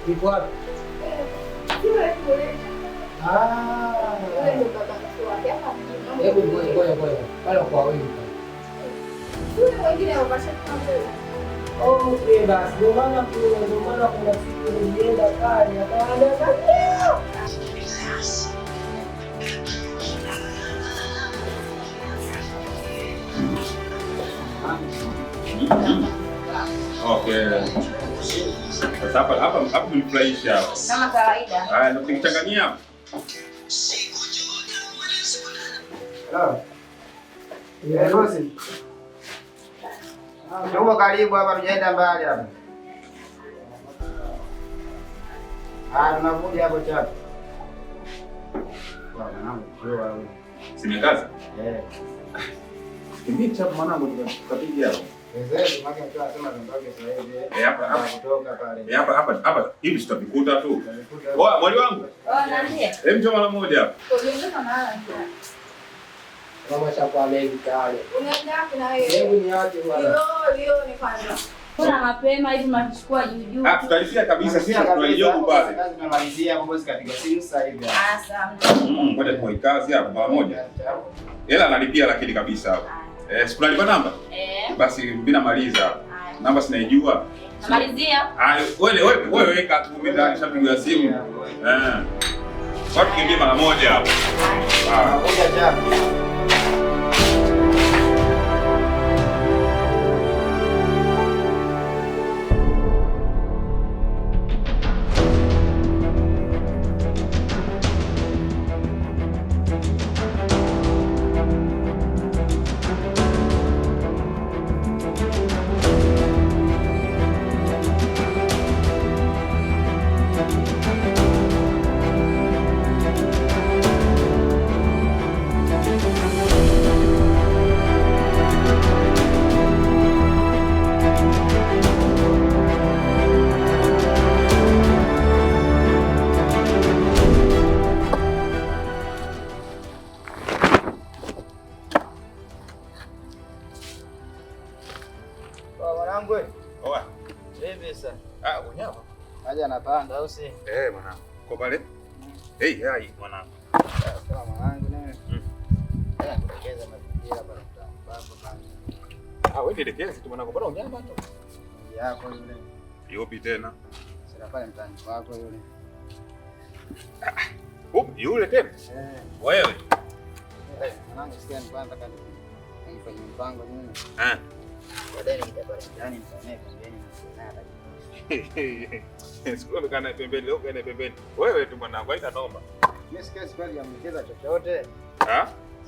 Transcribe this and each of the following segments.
Iko wapi? Hebu ngoja. Pale kwa wewe. Okay, basi ndio maana kuna siku nilienda pale akaanza. Okay. Sasa hapa mlifurahisha. Kama kawaida. Haya, ndio kuchanganyia. Bosi. Ndio karibu hapa, tujaenda mbali hapa. Tunakuja hapo chapo. Mwanangu, wewe. Simekaza? Mimi chapo mwanangu tukapiga hapo. Hapa hivi tutavikuta tu. Mwali wangu. Naambia. Njoo mara moja hapa. Mama chapa mengi kale. Unaenda kuna wewe. Hebu niache bwana. Leo ni kwanza. Kuna mapema hivi mnachukua juu. Tutalipia kabisa sisi tunajua pale. Tunamalizia hapo bosi kapiga simu sasa hivi. Sawa. Ngoja tuwe kazi hapo mara moja. Hela analipia lakini kabisa hapo. Sikunalipa namba? Basi mimi namaliza. Namba sinaijua. Namalizia. Wewe weka tu mimi ndani shapiga simu. Watu kimbia mara moja hapo. Ngoja chapo. Aje anapanda au si? Mwanangu. Kwa pale? Hai mwanangu. Sawa mwanangu nawe. Kuelekeza mazingira bwana mtambo. Wewe nielekeze tu mwanangu, bora unyama tu. Yako yule. Yopi tena? Sina pale mtani wako yule. Yule tena? Wewe. Mwanangu sikia kwanza kani. Nifanye mpango nini? Baadaye nitapata ndani mtane pembeni na nada. Siku kana pembeni leo kana pembeni. Wewe tu mwanangu haina noma. Mimi sikia sipali ya mkeza chochote.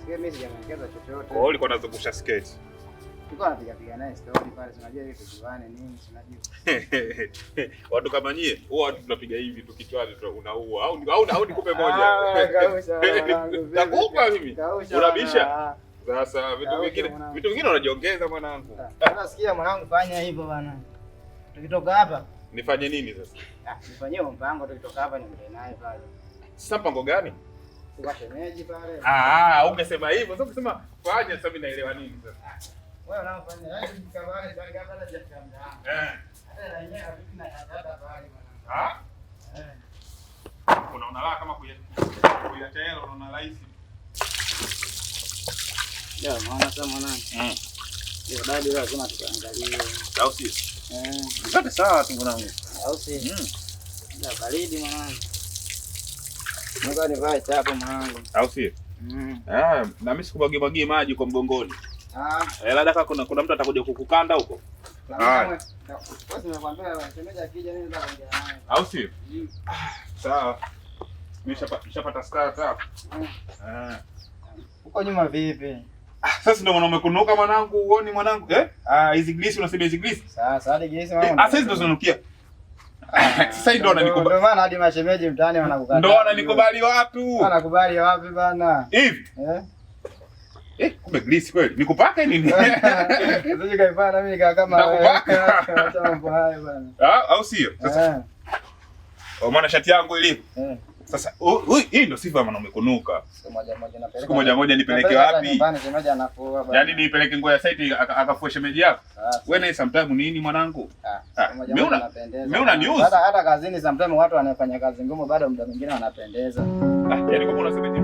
Sikia mimi sijamwekeza chochote. Ulikuwa unazungusha skate. Tulikuwa tunapiga naye story pale, unajua ile tujuane nini, unajua. Watu kama nyie, huwa watu tunapiga hivi tukichwani unaua au nikupe moja. Nakupa mimi. Unabisha? Sasa vitu vingine unajiongeza mwanangu. Unasikia mwanangu, fanya hivyo bwana. Tukitoka hapa nifanye nini sasa? Nifanyie mpango, tukitoka hapa niende naye pale. Sasa mpango gani? Tukashemeji pale. Ungesema hivyo. Sasa ukisema fanya, sasa mimi naelewa nini sasa? Wewe unafanya hivi kabale pale kabla hajafanya. Hata yenyewe hatukina dada pale bwana. Unaona la kama kuiacha hela unaona rahisi. Maana sasa mwanangu. Ndio dada lazima tukaangalie. Au si? Zote sawa tu mwanangu. Au si? Ndio baridi mwanangu. Mungu nivae chapo mwanangu. Au si? Na mimi sikubwagie maji kwa mgongoni. Labda kama kuna mtu atakuja kukukanda huko. Basi nimekwambia shemeji akija nini nitaongea naye. Au si? Sawa. Nimeshapata start hapa. Uko nyuma vipi? Sasa ndio mwanaume kunuka mwanangu, uone mwanangu. Hizi glisi unasema hizi glisi? Sasa hadi glisi mwanangu. Sasa hizo zinanukia. Sasa ndio ananikubali. Ndio maana hadi mashemeji mtaani wanakukataa. Ndio ananikubali watu. Wanakubali wapi bana? Hivi? Kumbe glisi kweli. Nikupake nini? Sije kaifana mimi nikaa kama wewe. Acha mambo hayo bana. Au sio? Sasa. Maana shati yangu ilipo. Sasa hii ndio sifa ya mwanaume kunuka. Siku moja nipeleke wapi? Yaani nipeleke nguo ya site akafue shemeji yako? Wewe na sometimes nini mwanangu? Mimi una news. Hata kazini sometimes watu wanafanya kazi ngumu bado muda mwingine wanapendeza. Yaani kama unasema hivi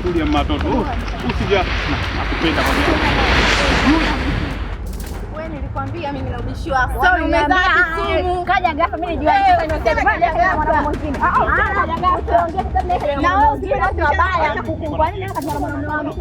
tulia matoto. Usija nakupenda kwa sababu. Wewe nilikwambia mimi narudishiwa. Sorry umeambia simu. Kaja ghafla mimi nijua sasa nimesema kaja ghafla mwana mwingine. Kaja ghafla ongea sasa na wewe usiwe watu wabaya. Kwa nini hata kama mwana wangu?